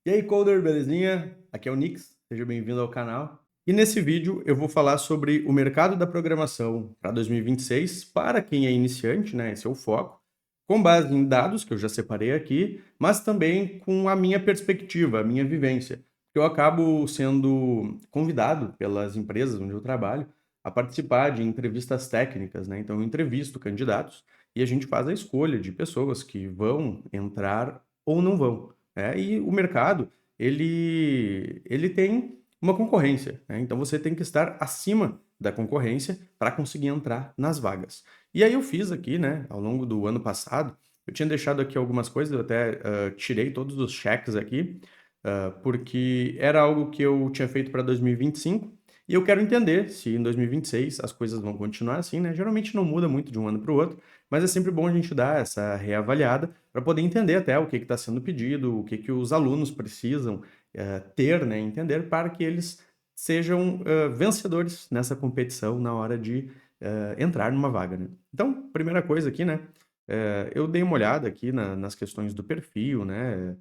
E aí, Coder, belezinha? Aqui é o Nix, seja bem-vindo ao canal. E nesse vídeo eu vou falar sobre o mercado da programação para 2026 para quem é iniciante, né? Esse é o foco, com base em dados que eu já separei aqui, mas também com a minha perspectiva, a minha vivência. Eu acabo sendo convidado pelas empresas onde eu trabalho a participar de entrevistas técnicas, né? Então eu entrevisto candidatos e a gente faz a escolha de pessoas que vão entrar ou não vão. E o mercado, ele tem uma concorrência, né? Então você tem que estar acima da concorrência para conseguir entrar nas vagas. E aí eu fiz aqui, né, ao longo do ano passado, eu tinha deixado aqui algumas coisas, eu até tirei todos os cheques aqui, porque era algo que eu tinha feito para 2025 e eu quero entender se em 2026 as coisas vão continuar assim, né? Geralmente não muda muito de um ano para o outro, mas é sempre bom a gente dar essa reavaliada para poder entender até o que está sendo pedido, o que os alunos precisam ter, né, entender para que eles sejam vencedores nessa competição na hora de entrar numa vaga, né? Então, primeira coisa aqui, né, eu dei uma olhada aqui nas questões do perfil, né,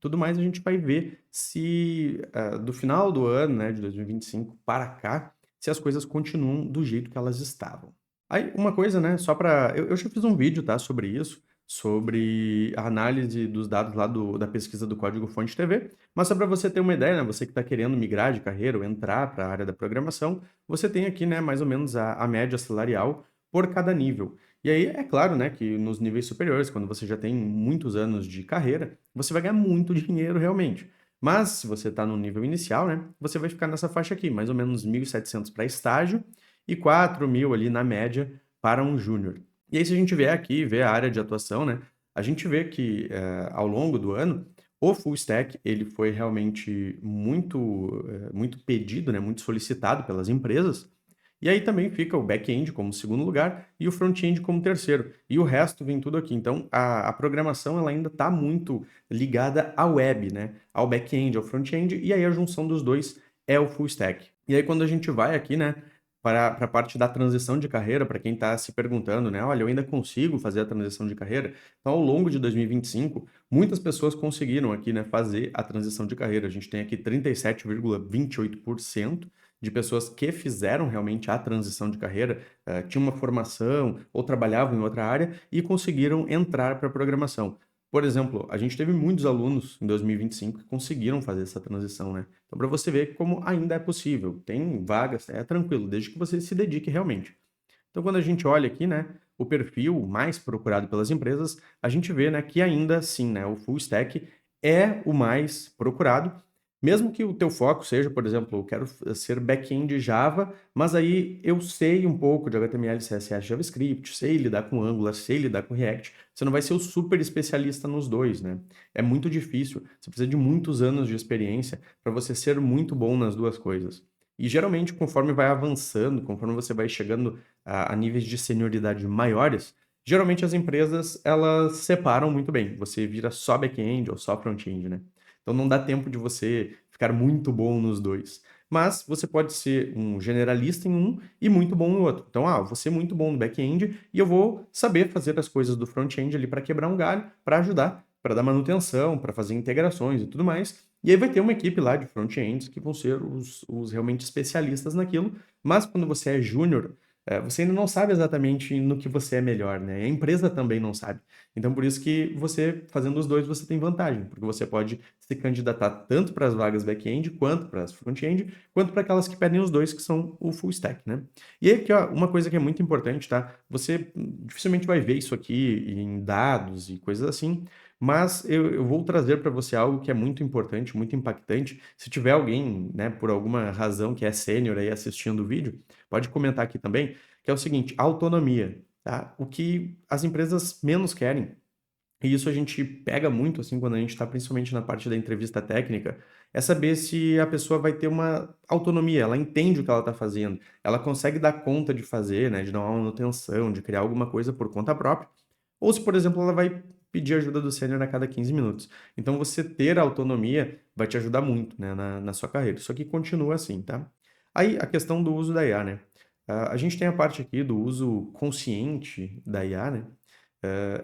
tudo mais a gente vai ver se do final do ano, né, de 2025 para cá, se as coisas continuam do jeito que elas estavam. Aí, uma coisa, né, só para eu já fiz um vídeo, tá, sobre isso, sobre a análise dos dados lá da pesquisa do Código Fonte TV, mas só para você ter uma ideia, né, você que está querendo migrar de carreira ou entrar para a área da programação, você tem aqui, né, mais ou menos a média salarial por cada nível. E aí, é claro, né, que nos níveis superiores, quando você já tem muitos anos de carreira, você vai ganhar muito dinheiro realmente. Mas se você está no nível inicial, né, você vai ficar nessa faixa aqui, mais ou menos 1.700 para estágio e 4.000 ali na média para um júnior. E aí, se a gente vier aqui, ver a área de atuação, né, a gente vê que ao longo do ano, o full stack ele foi realmente muito pedido, né, muito solicitado pelas empresas. E aí também fica o back-end como segundo lugar e o front-end como terceiro. E o resto vem tudo aqui. Então, a programação ela ainda está muito ligada à web, né? Ao back-end, ao front-end, e aí a junção dos dois é o full stack. E aí quando a gente vai aqui, né, para a parte da transição de carreira, para quem está se perguntando, né, olha, eu ainda consigo fazer a transição de carreira? Então, ao longo de 2025, muitas pessoas conseguiram aqui, né, fazer a transição de carreira. A gente tem aqui 37,28% de pessoas que fizeram realmente a transição de carreira, tinham uma formação ou trabalhavam em outra área e conseguiram entrar para a programação. Por exemplo, a gente teve muitos alunos em 2025 que conseguiram fazer essa transição, né? Então, para você ver como ainda é possível, tem vagas, é tranquilo, desde que você se dedique realmente. Então, quando a gente olha aqui, né, o perfil mais procurado pelas empresas, a gente vê, né, que ainda assim, né, o full stack é o mais procurado, mesmo que o teu foco seja, por exemplo, eu quero ser back-end Java, mas aí eu sei um pouco de HTML, CSS, JavaScript, sei lidar com Angular, sei lidar com React, você não vai ser o super especialista nos dois, né? É muito difícil, você precisa de muitos anos de experiência para você ser muito bom nas duas coisas. E geralmente, conforme vai avançando, conforme você vai chegando a níveis de senioridade maiores, geralmente as empresas elas separam muito bem. Você vira só back-end ou só front-end, né? Então não dá tempo de você ficar muito bom nos dois. Mas você pode ser um generalista em um e muito bom no outro. Então, eu vou ser muito bom no back-end e eu vou saber fazer as coisas do front-end ali para quebrar um galho, para ajudar, para dar manutenção, para fazer integrações e tudo mais. E aí vai ter uma equipe lá de front-ends que vão ser os realmente especialistas naquilo. Mas quando você é júnior, você ainda não sabe exatamente no que você é melhor, né? E a empresa também não sabe. Então, por isso que você, fazendo os dois, você tem vantagem, porque você pode se candidatar tanto para as vagas back-end, quanto para as front-end, quanto para aquelas que pedem os dois, que são o full stack, né? E aí, aqui, ó, uma coisa que é muito importante, tá? Você dificilmente vai ver isso aqui em dados e coisas assim, mas eu vou trazer para você algo que é muito importante, muito impactante. Se tiver alguém, né, por alguma razão que é sênior aí assistindo o vídeo, pode comentar aqui também, que é o seguinte, autonomia, tá? O que as empresas menos querem, e isso a gente pega muito, assim, quando a gente está principalmente na parte da entrevista técnica, é saber se a pessoa vai ter uma autonomia, ela entende o que ela está fazendo, ela consegue dar conta de fazer, né, de dar uma manutenção, de criar alguma coisa por conta própria, ou se, por exemplo, ela vai pedir ajuda do sênior a cada 15 minutos. Então, você ter autonomia vai te ajudar muito, né, na sua carreira. Isso aqui continua assim, tá? Aí, a questão do uso da IA, né? A gente tem a parte aqui do uso consciente da IA, né?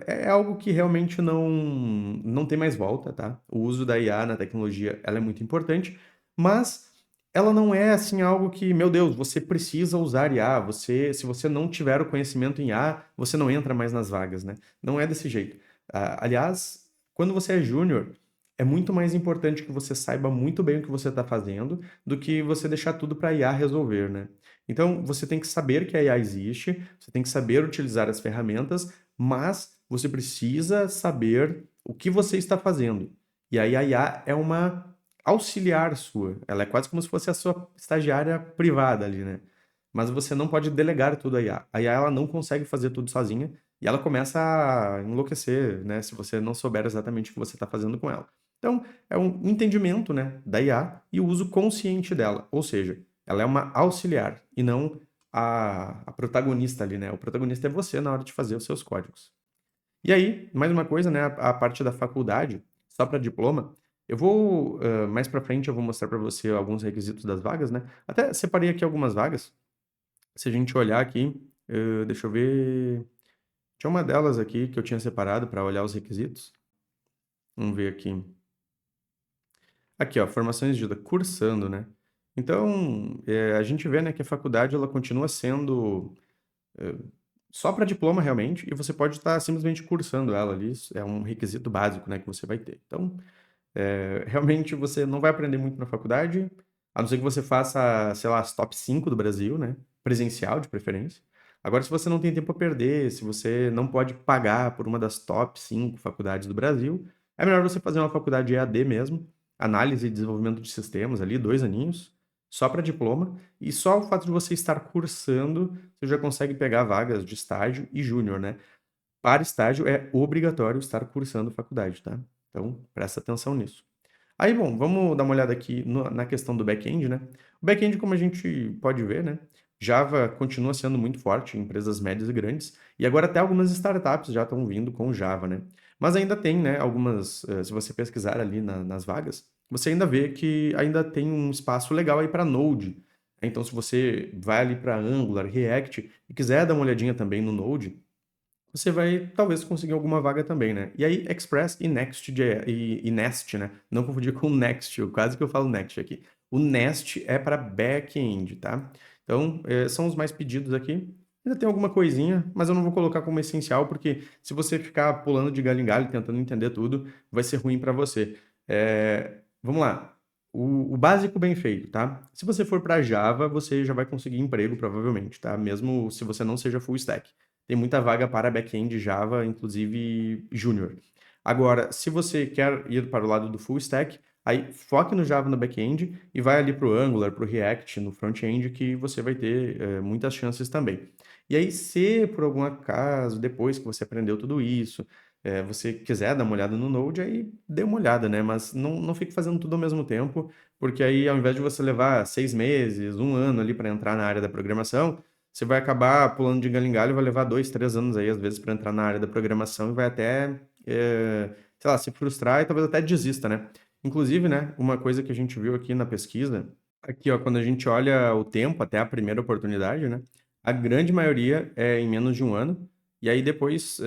É algo que realmente não tem mais volta, tá? O uso da IA na tecnologia, ela é muito importante, mas ela não é, assim, algo que, meu Deus, você precisa usar IA, se você não tiver o conhecimento em IA, você não entra mais nas vagas, né? Não é desse jeito. Aliás, quando você é júnior, é muito mais importante que você saiba muito bem o que você está fazendo do que você deixar tudo para a IA resolver, né? Então, você tem que saber que a IA existe, você tem que saber utilizar as ferramentas, mas você precisa saber o que você está fazendo. E aí a IA é uma auxiliar sua. Ela é quase como se fosse a sua estagiária privada ali, né? Mas você não pode delegar tudo à IA. A IA ela não consegue fazer tudo sozinha e ela começa a enlouquecer, né? Se você não souber exatamente o que você está fazendo com ela. Então, é um entendimento, né, da IA e o uso consciente dela. Ou seja, ela é uma auxiliar e não a protagonista ali, né? O protagonista é você na hora de fazer os seus códigos. E aí, mais uma coisa, né? A parte da faculdade, só para diploma, eu vou, mais para frente, eu vou mostrar para você alguns requisitos das vagas, né? Até separei aqui algumas vagas. Se a gente olhar aqui, deixa eu ver. Tinha uma delas aqui que eu tinha separado para olhar os requisitos. Vamos ver aqui. Aqui, ó, formações de ajuda, cursando, né? Então, a gente vê, né, que a faculdade ela continua sendo só para diploma realmente, e você pode estar simplesmente cursando ela ali, isso é um requisito básico, né, que você vai ter. Então, realmente você não vai aprender muito na faculdade, a não ser que você faça, sei lá, as top 5 do Brasil, né, presencial de preferência. Agora, se você não tem tempo a perder, se você não pode pagar por uma das top 5 faculdades do Brasil, é melhor você fazer uma faculdade EAD mesmo, análise e desenvolvimento de sistemas ali, 2 aninhos, só para diploma, e só o fato de você estar cursando, você já consegue pegar vagas de estágio e júnior, né? Para estágio é obrigatório estar cursando faculdade, tá? Então, presta atenção nisso. Aí, bom, vamos dar uma olhada aqui na questão do back-end, né? O back-end, como a gente pode ver, né? Java continua sendo muito forte em empresas médias e grandes, e agora até algumas startups já estão vindo com Java, né? Mas ainda tem, né, algumas, se você pesquisar ali nas vagas, você ainda vê que ainda tem um espaço legal aí para Node. Então, se você vai ali para Angular, React e quiser dar uma olhadinha também no Node, você vai talvez conseguir alguma vaga também, né? E aí, Express e Next, e Nest, né? Não confundir com Next, quase que eu falo Next aqui. O Nest é para back-end, tá? Então, são os mais pedidos aqui. Ainda tem alguma coisinha, mas eu não vou colocar como essencial, porque se você ficar pulando de galho em galho, tentando entender tudo, vai ser ruim para você. Vamos lá. O básico bem feito, tá? Se você for para Java, você já vai conseguir emprego, provavelmente, tá? Mesmo se você não seja full stack. Tem muita vaga para back-end Java, inclusive júnior. Agora, se você quer ir para o lado do full stack, aí foque no Java no back-end e vai ali para o Angular, para o React no front-end, que você vai ter muitas chances também. E aí, se por algum acaso, depois que você aprendeu tudo isso, você quiser dar uma olhada no Node, aí dê uma olhada, né? Mas não fique fazendo tudo ao mesmo tempo, porque aí ao invés de você levar 6 meses, um ano ali para entrar na área da programação, você vai acabar pulando de galho em galho, vai levar 2, 3 anos aí, às vezes, para entrar na área da programação e vai até, sei lá, se frustrar e talvez até desista, né? Inclusive, né, uma coisa que a gente viu aqui na pesquisa, aqui, ó, quando a gente olha o tempo até a primeira oportunidade, né, a grande maioria é em menos de um ano, e aí depois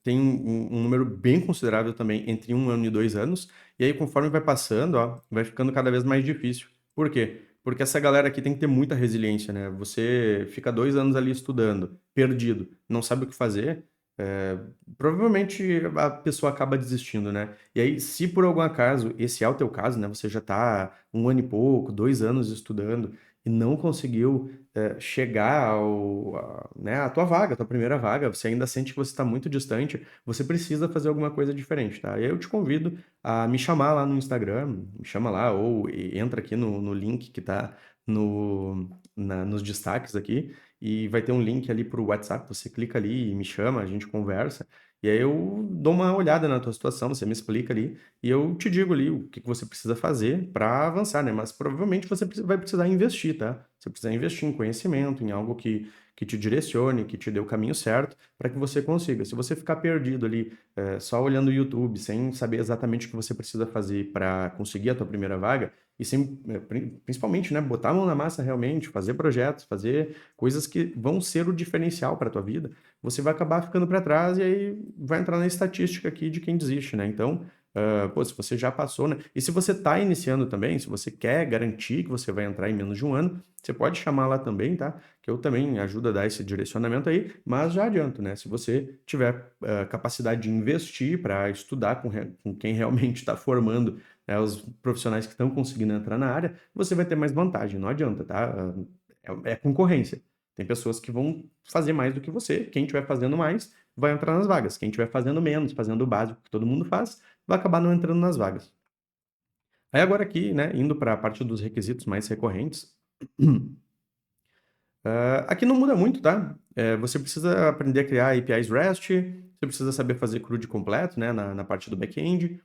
tem um número bem considerável também entre 1 ano e 2 anos, e aí conforme vai passando, ó, vai ficando cada vez mais difícil. Por quê? Porque essa galera aqui tem que ter muita resiliência, né? Você fica 2 anos ali estudando, perdido, não sabe o que fazer, é, provavelmente a pessoa acaba desistindo, né? E aí, se por algum acaso, esse é o teu caso, né? Você já tá 1 ano e pouco, 2 anos estudando e não conseguiu chegar né, à tua vaga, à tua primeira vaga, você ainda sente que você está muito distante, você precisa fazer alguma coisa diferente, tá? E aí eu te convido a me chamar lá no Instagram, me chama lá, ou entra aqui no link que tá nos destaques aqui, e vai ter um link ali para o WhatsApp, você clica ali e me chama, a gente conversa, e aí eu dou uma olhada na tua situação, você me explica ali, e eu te digo ali o que que você precisa fazer para avançar, né? Mas provavelmente você vai precisar investir, tá? Você precisa investir em conhecimento, em algo que te direcione, que te dê o caminho certo para que você consiga. Se você ficar perdido ali, só olhando o YouTube, sem saber exatamente o que você precisa fazer para conseguir a tua primeira vaga, e sem, principalmente, né, botar a mão na massa realmente, fazer projetos, fazer coisas que vão ser o diferencial para a tua vida, você vai acabar ficando para trás e aí vai entrar na estatística aqui de quem desiste, né? Então, pô, se você já passou, né? E se você está iniciando também, se você quer garantir que você vai entrar em menos de um ano, você pode chamar lá também, tá? Que eu também ajudo a dar esse direcionamento aí, mas já adianto, né? Se você tiver capacidade de investir para estudar com quem realmente está formando, né, os profissionais que estão conseguindo entrar na área, você vai ter mais vantagem, não adianta, tá? É concorrência. Tem pessoas que vão fazer mais do que você, quem estiver fazendo mais vai entrar nas vagas, quem estiver fazendo menos, fazendo o básico que todo mundo faz, vai acabar não entrando nas vagas. Aí agora aqui, né, indo para a parte dos requisitos mais recorrentes, aqui não muda muito, tá? Você precisa aprender a criar APIs REST, você precisa saber fazer CRUD completo, né, na parte do back-end.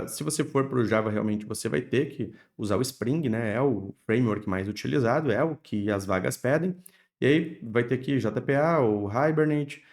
Se você for para o Java, realmente você vai ter que usar o Spring, né? É o framework mais utilizado, é o que as vagas pedem. E aí vai ter que JPA ou Hibernate,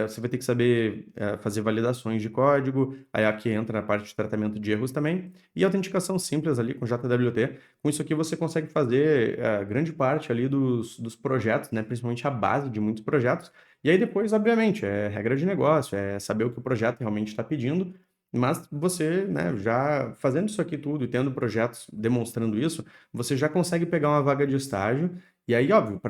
você vai ter que saber fazer validações de código, aí aqui entra a parte de tratamento de erros também, e autenticação simples ali com JWT. Com isso aqui você consegue fazer grande parte ali dos projetos, né? Principalmente a base de muitos projetos. E aí depois, obviamente, é regra de negócio, é saber o que o projeto realmente está pedindo, mas você, né, já fazendo isso aqui tudo e tendo projetos demonstrando isso, você já consegue pegar uma vaga de estágio. E aí, óbvio,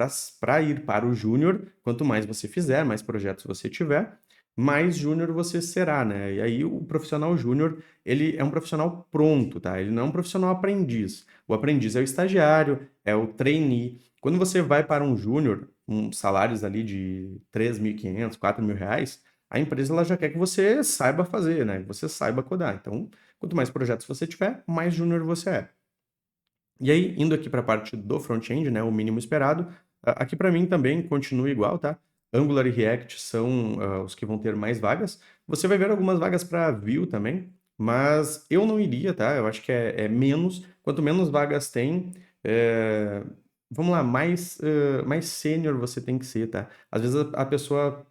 para ir para o júnior, quanto mais você fizer, mais projetos você tiver, mais júnior você será, né? E aí o profissional júnior, ele é um profissional pronto, tá? Ele não é um profissional aprendiz. O aprendiz é o estagiário, é o trainee. Quando você vai para um júnior, salários ali de 3.500, 4.000 reais, a empresa ela já quer que você saiba fazer, né? Que você saiba codar. Então, quanto mais projetos você tiver, mais júnior você é. E aí, indo aqui para a parte do front-end, né, o mínimo esperado, aqui para mim também continua igual, tá? Angular e React são os que vão ter mais vagas. Você vai ver algumas vagas para Vue também, mas eu não iria, tá? Eu acho que é menos. Quanto menos vagas tem, vamos lá, mais sênior você tem que ser, tá? Às vezes a pessoa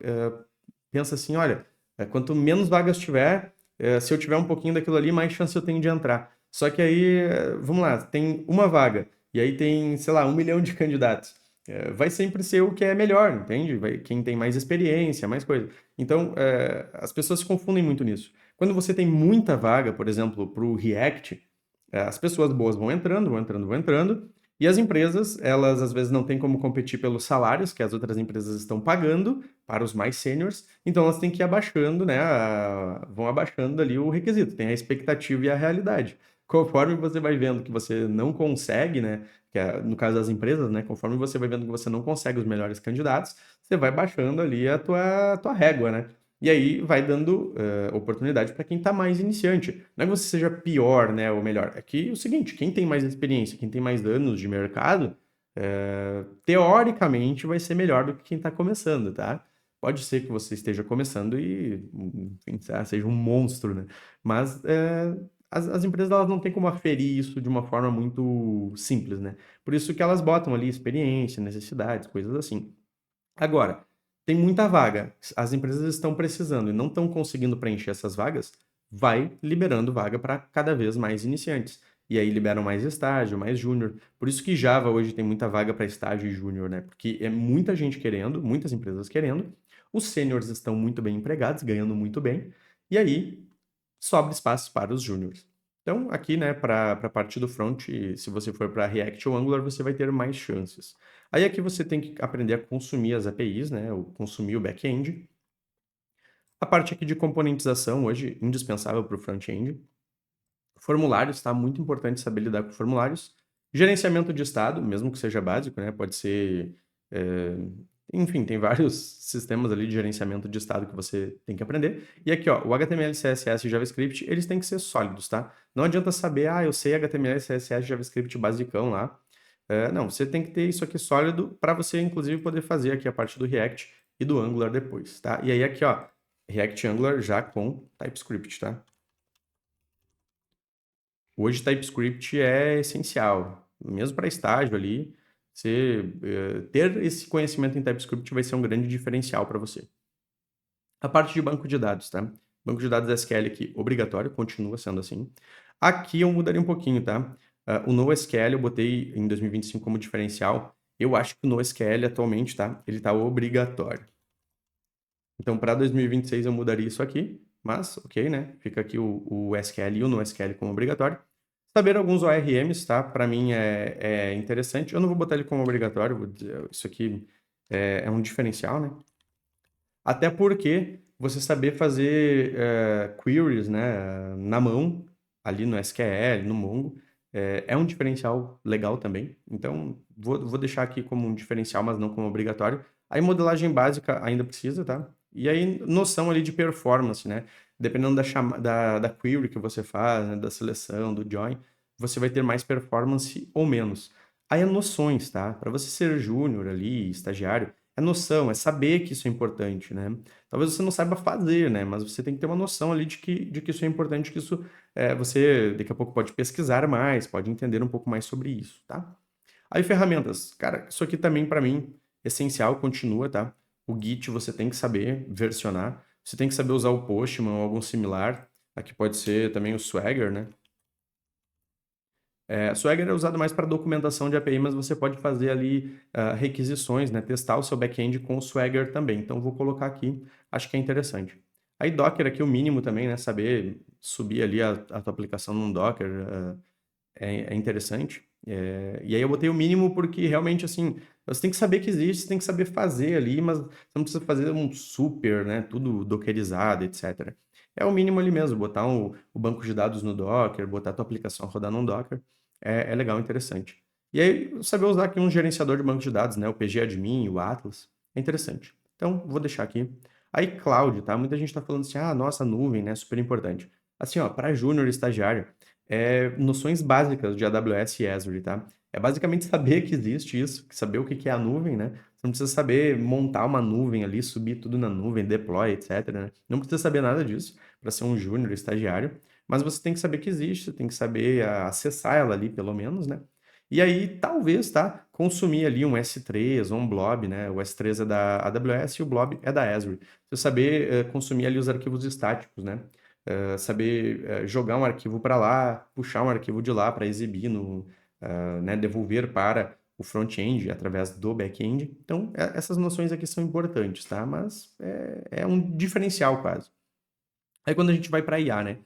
pensa assim, olha, quanto menos vagas tiver, se eu tiver um pouquinho daquilo ali, mais chance eu tenho de entrar. Só que aí, vamos lá, tem uma vaga, e aí tem, sei lá, 1 milhão de candidatos. Vai sempre ser o que é melhor, entende? Quem tem mais experiência, mais coisa. Então, as pessoas se confundem muito nisso. Quando você tem muita vaga, por exemplo, para o React, as pessoas boas vão entrando, vão entrando, vão entrando, e as empresas, elas às vezes não têm como competir pelos salários que as outras empresas estão pagando para os mais sêniores, então elas têm que ir abaixando, né? Vão abaixando ali o requisito, tem a expectativa e a realidade. Conforme você vai vendo que você não consegue, né? Que é, no caso das empresas, né? Conforme você vai vendo que você não consegue os melhores candidatos, você vai baixando ali a tua régua, né? E aí vai dando oportunidade para quem está mais iniciante. Não é que você seja pior, né, ou melhor. É que é o seguinte, quem tem mais experiência, quem tem mais anos de mercado, teoricamente vai ser melhor do que quem está começando, tá? Pode ser que você esteja começando e enfim, seja um monstro, né? Mas as empresas elas não têm como aferir isso de uma forma muito simples, né? Por isso que elas botam ali experiência, necessidades, coisas assim. Agora, tem muita vaga. As empresas estão precisando e não estão conseguindo preencher essas vagas, vai liberando vaga para cada vez mais iniciantes. E aí liberam mais estágio, mais júnior. Por isso que Java hoje tem muita vaga para estágio e júnior, né? Porque é muita gente querendo, muitas empresas querendo. Os sêniores estão muito bem empregados, ganhando muito bem. E aí sobra espaço para os júniores. Então, aqui, né, para a parte do front, se você for para React ou Angular, você vai ter mais chances. Aí aqui você tem que aprender a consumir as APIs, né, ou consumir o back-end. A parte aqui de componentização, hoje, indispensável para o front-end. Formulários, tá? Muito importante saber lidar com formulários. Gerenciamento de estado, mesmo que seja básico, né? Pode ser. eh, Enfim, tem vários sistemas ali de gerenciamento de estado que você tem que aprender. E aqui, ó, o HTML, CSS e JavaScript, eles têm que ser sólidos, tá? Não adianta saber, eu sei HTML, CSS e JavaScript basicão lá. Não, você tem que ter isso aqui sólido para você, inclusive, poder fazer aqui a parte do React e do Angular depois, tá? E aí aqui, ó, React e Angular já com TypeScript, tá? Hoje, TypeScript é essencial, mesmo para estágio ali. ter esse conhecimento em TypeScript vai ser um grande diferencial para você. A parte de banco de dados, tá? Banco de dados SQL aqui, obrigatório, continua sendo assim. Aqui eu mudaria um pouquinho, tá? O NoSQL eu botei em 2025 como diferencial. Eu acho que o NoSQL atualmente, tá? Ele tá obrigatório. Então, para 2026 eu mudaria isso aqui, mas ok, né? Fica aqui o SQL e o NoSQL como obrigatório. Saber alguns ORMs, tá? Para mim é interessante. Eu não vou botar ele como obrigatório, vou dizer, isso aqui é um diferencial, né? Até porque você saber fazer queries, né, na mão, ali no SQL, no Mongo, é um diferencial legal também. Então, vou deixar aqui como um diferencial, mas não como obrigatório. Aí, modelagem básica ainda precisa, tá? E aí, noção ali de performance, né? Dependendo da query que você faz, né, da seleção, do join, você vai ter mais performance ou menos. Aí, é noções, tá? Para você ser júnior ali, estagiário, é noção, é saber que isso é importante, né? Talvez você não saiba fazer, né? Mas você tem que ter uma noção ali de que isso é importante, que isso você daqui a pouco pode pesquisar mais, pode entender um pouco mais sobre isso, tá? Aí ferramentas, cara, isso aqui também para mim essencial, continua, tá? O Git você tem que saber versionar, você tem que saber usar o Postman ou algum similar. Aqui pode ser também o Swagger, né? Swagger é usado mais para documentação de API, mas você pode fazer ali requisições, né? Testar o seu back-end com o Swagger também. Então, vou colocar aqui, acho que é interessante. Aí, Docker aqui, o mínimo também, né? Saber subir ali a tua aplicação num Docker é interessante. E aí, eu botei o mínimo porque realmente, assim, você tem que saber que existe, você tem que saber fazer ali, mas você não precisa fazer um super, né? Tudo dockerizado, etc. É o mínimo ali mesmo, botar o banco de dados no Docker, botar a tua aplicação rodar num Docker, é legal, interessante. E aí, saber usar aqui um gerenciador de banco de dados, né? O pgadmin, o Atlas, é interessante. Então, vou deixar aqui. Aí, cloud, tá? Muita gente está falando assim, nossa, nuvem, né? Super importante. Assim, ó, para júnior e estagiário, noções básicas de AWS e Azure, tá? É basicamente saber que existe isso, saber o que que é a nuvem, né? Você não precisa saber montar uma nuvem ali, subir tudo na nuvem, deploy, etc, né? Não precisa saber nada disso para ser um júnior, estagiário, mas você tem que saber que existe, você tem que saber acessar ela ali, pelo menos, né? E aí, talvez, tá? Consumir ali um S3 ou um blob, né? O S3 é da AWS e o blob é da Azure. Você saber consumir ali os arquivos estáticos, né? Saber jogar um arquivo para lá, puxar um arquivo de lá para exibir né, devolver para o front-end através do back-end. Então, essas noções aqui são importantes, tá? Mas é um diferencial quase. Aí quando a gente vai para IA, né?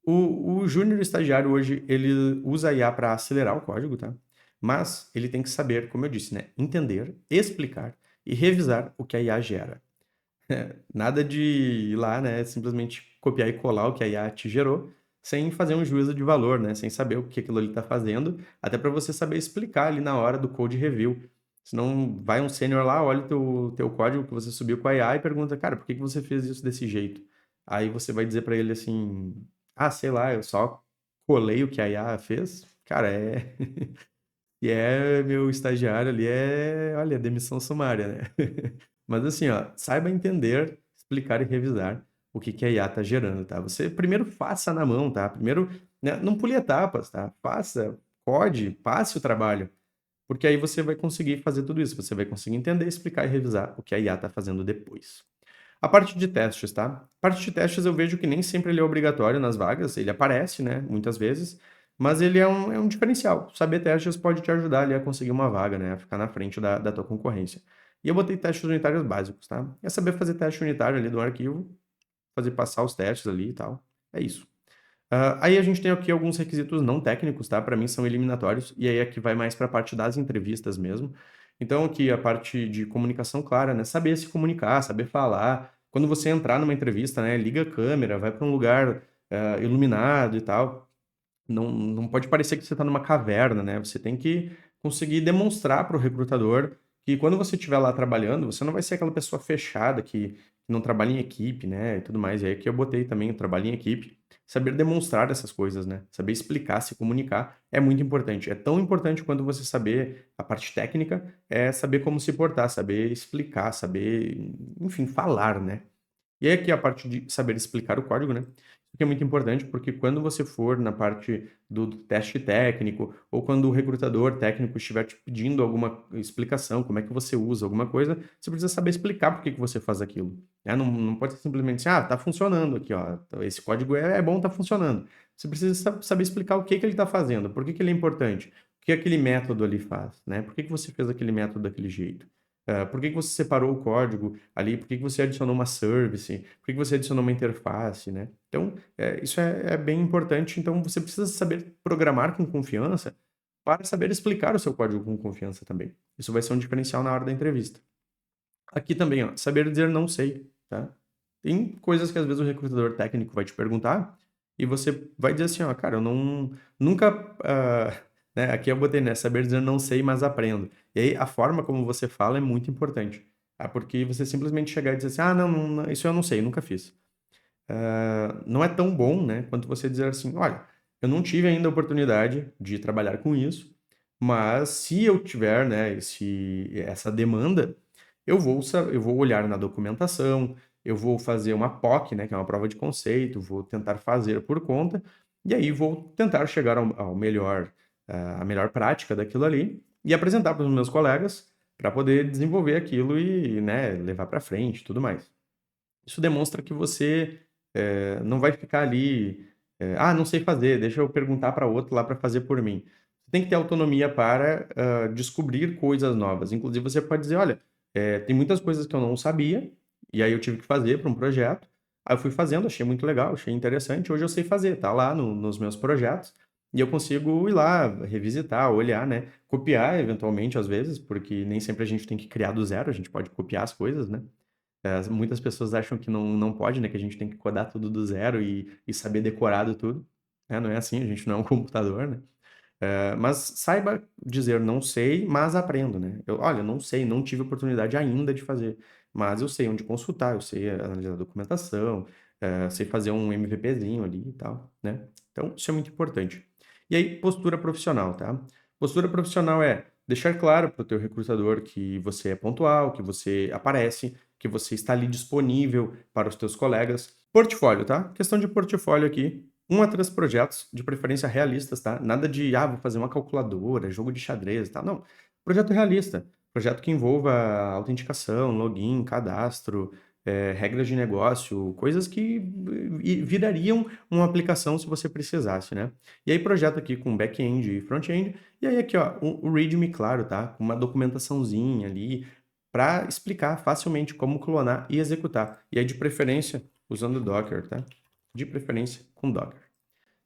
O júnior estagiário hoje, ele usa a IA para acelerar o código, tá? Mas ele tem que saber, como eu disse, né? Entender, explicar e revisar o que a IA gera. Nada de ir lá, né, simplesmente copiar e colar o que a IA te gerou, sem fazer um juízo de valor, né, sem saber o que aquilo ali está fazendo, até para você saber explicar ali na hora do code review. Senão vai um sênior lá, olha o teu código que você subiu com a IA e pergunta, cara, por que que você fez isso desse jeito? Aí você vai dizer para ele assim, sei lá, eu só colei o que a IA fez. Cara, e meu estagiário ali olha, demissão sumária, né? Mas assim, ó, saiba entender, explicar e revisar o que que a IA está gerando, tá? Você primeiro faça na mão, tá? Primeiro, né, não pule etapas, tá? Faça, code, passe o trabalho, porque aí você vai conseguir fazer tudo isso. Você vai conseguir entender, explicar e revisar o que a IA está fazendo depois. A parte de testes, tá? A parte de testes eu vejo que nem sempre ele é obrigatório nas vagas, ele aparece, né, muitas vezes, mas ele é um diferencial. Saber testes pode te ajudar ali a conseguir uma vaga, né, a ficar na frente da tua concorrência. E eu botei testes unitários básicos, tá? É saber fazer teste unitário ali do arquivo, fazer passar os testes ali e tal. É isso. Aí a gente tem aqui alguns requisitos não técnicos, tá? Para mim são eliminatórios, e aí aqui vai mais para a parte das entrevistas mesmo. Então aqui a parte de comunicação clara, né? Saber se comunicar, saber falar. Quando você entrar numa entrevista, né? Liga a câmera, vai para um lugar iluminado e tal. Não pode parecer que você está numa caverna, né? Você tem que conseguir demonstrar para o recrutador que quando você estiver lá trabalhando, você não vai ser aquela pessoa fechada que não trabalha em equipe, né? E tudo mais. E aí que eu botei também o trabalho em equipe. Saber demonstrar essas coisas, né? Saber explicar, se comunicar é muito importante. É tão importante quanto você saber a parte técnica, é saber como se portar, saber explicar, saber, enfim, falar, né? E aí aqui a parte de saber explicar o código, né? Isso que é muito importante, porque quando você for na parte do teste técnico, ou quando o recrutador técnico estiver te pedindo alguma explicação, como é que você usa alguma coisa, você precisa saber explicar por que que você faz aquilo, né? Não pode ser simplesmente assim: "Ah, tá funcionando aqui, ó, esse código é bom, tá funcionando". Você precisa saber explicar o que que ele está fazendo, por que que ele é importante, o que aquele método ali faz, né? Por que que você fez aquele método daquele jeito? Por que que você separou o código ali? Por que que você adicionou uma service? Por que que você adicionou uma interface, né? Então, isso é bem importante. Então, você precisa saber programar com confiança para saber explicar o seu código com confiança também. Isso vai ser um diferencial na hora da entrevista. Aqui também, ó, saber dizer não sei, tá? Tem coisas que às vezes o recrutador técnico vai te perguntar e você vai dizer assim, ó, cara, eu nunca, né, aqui eu botei, né, saber dizer não sei, mas aprendo. E aí a forma como você fala é muito importante, tá? Porque você simplesmente chegar e dizer assim, ah, não, isso eu não sei, nunca fiz. Não é tão bom, né, quanto você dizer assim, olha, eu não tive ainda a oportunidade de trabalhar com isso, mas se eu tiver, né, essa demanda, eu vou olhar na documentação, eu vou fazer uma POC, né, que é uma prova de conceito, vou tentar fazer por conta, e aí vou tentar chegar ao melhor, a melhor prática daquilo ali e apresentar para os meus colegas para poder desenvolver aquilo e, né, levar para frente e tudo mais. Isso demonstra que você, não vai ficar ali, "Ah, não sei fazer, deixa eu perguntar para outro lá para fazer por mim". Você tem que ter autonomia para, descobrir coisas novas. Inclusive você pode dizer: "Olha, tem muitas coisas que eu não sabia, e aí eu tive que fazer para um projeto, aí eu fui fazendo, achei muito legal, achei interessante, hoje eu sei fazer, tá lá nos meus projetos, e eu consigo ir lá, revisitar, olhar, né, copiar eventualmente às vezes, porque nem sempre a gente tem que criar do zero, a gente pode copiar as coisas, né". Muitas pessoas acham que não pode, né, que a gente tem que codar tudo do zero e saber decorado tudo, né, não é assim, a gente não é um computador, né. Mas saiba dizer: "Não sei, mas aprendo", né. Olha, não sei, não tive oportunidade ainda de fazer, mas eu sei onde consultar, eu sei analisar a documentação, sei fazer um MVPzinho ali e tal, né. Então isso é muito importante. E aí, postura profissional, tá. Postura profissional é deixar claro para o teu recrutador que você é pontual, que você aparece, que você está ali disponível para os teus colegas. Portfólio, tá. Questão de portfólio aqui, 1 a 3 projetos, de preferência realistas, tá? Nada de, vou fazer uma calculadora, jogo de xadrez e tal. Não. Projeto realista. Projeto que envolva autenticação, login, cadastro, regras de negócio, coisas que virariam uma aplicação se você precisasse, né? E aí, projeto aqui com back-end e front-end. E aí, aqui, ó, o README, claro, tá? Com uma documentaçãozinha ali para explicar facilmente como clonar e executar. E aí, de preferência, usando Docker, tá? De preferência com Docker.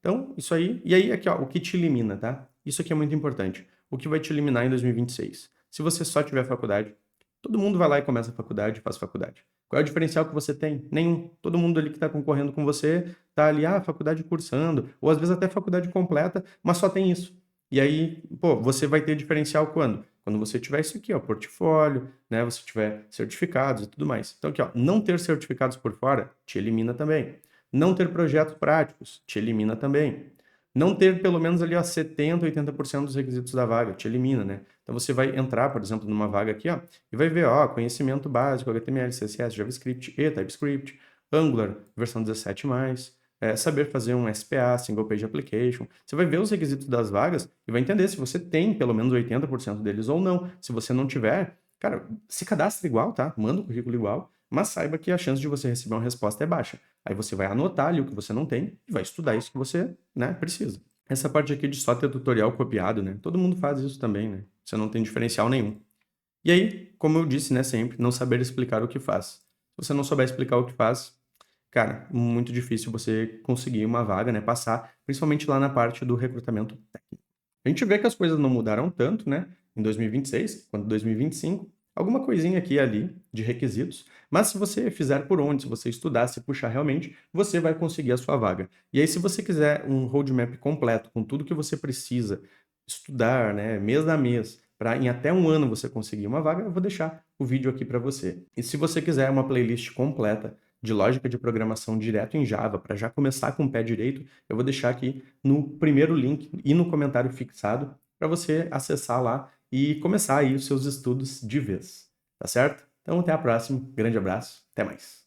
Então, isso aí. E aí, aqui, ó, o que te elimina, tá? Isso aqui é muito importante. O que vai te eliminar em 2026? Se você só tiver faculdade, todo mundo vai lá e começa a faculdade e faz faculdade. Qual é o diferencial que você tem? Nenhum. Todo mundo ali que está concorrendo com você tá ali, faculdade cursando, ou às vezes até faculdade completa, mas só tem isso. E aí, pô, você vai ter diferencial quando? Quando você tiver isso aqui, ó, portfólio, né? Você tiver certificados e tudo mais. Então, aqui, ó, não ter certificados por fora te elimina também. Não ter projetos práticos, te elimina também. Não ter pelo menos ali, ó, 70, 80% dos requisitos da vaga, te elimina, né? Então você vai entrar, por exemplo, numa vaga aqui, ó, e vai ver, ó, conhecimento básico, HTML, CSS, JavaScript e TypeScript, Angular, versão 17+, saber fazer um SPA, Single Page Application. Você vai ver os requisitos das vagas e vai entender se você tem pelo menos 80% deles ou não. Se você não tiver, cara, se cadastra igual, tá? Manda o currículo igual, mas saiba que a chance de você receber uma resposta é baixa. Aí você vai anotar ali o que você não tem e vai estudar isso que você, né, precisa. Essa parte aqui de só ter tutorial copiado, né? Todo mundo faz isso também, né? Você não tem diferencial nenhum. E aí, como eu disse, né, sempre, não saber explicar o que faz. Se você não souber explicar o que faz, cara, muito difícil você conseguir uma vaga, né, passar, principalmente lá na parte do recrutamento técnico. A gente vê que as coisas não mudaram tanto, né, em 2026 quanto em 2025, alguma coisinha aqui e ali de requisitos, mas se você fizer por onde, se você estudar, se puxar realmente, você vai conseguir a sua vaga. E aí, se você quiser um roadmap completo com tudo que você precisa estudar, né, mês a mês, para em até 1 ano você conseguir uma vaga, eu vou deixar o vídeo aqui para você. E se você quiser uma playlist completa de lógica de programação direto em Java, para já começar com o pé direito, eu vou deixar aqui no primeiro link e no comentário fixado para você acessar lá e começar aí os seus estudos de vez, tá certo? Então até a próxima, grande abraço, até mais.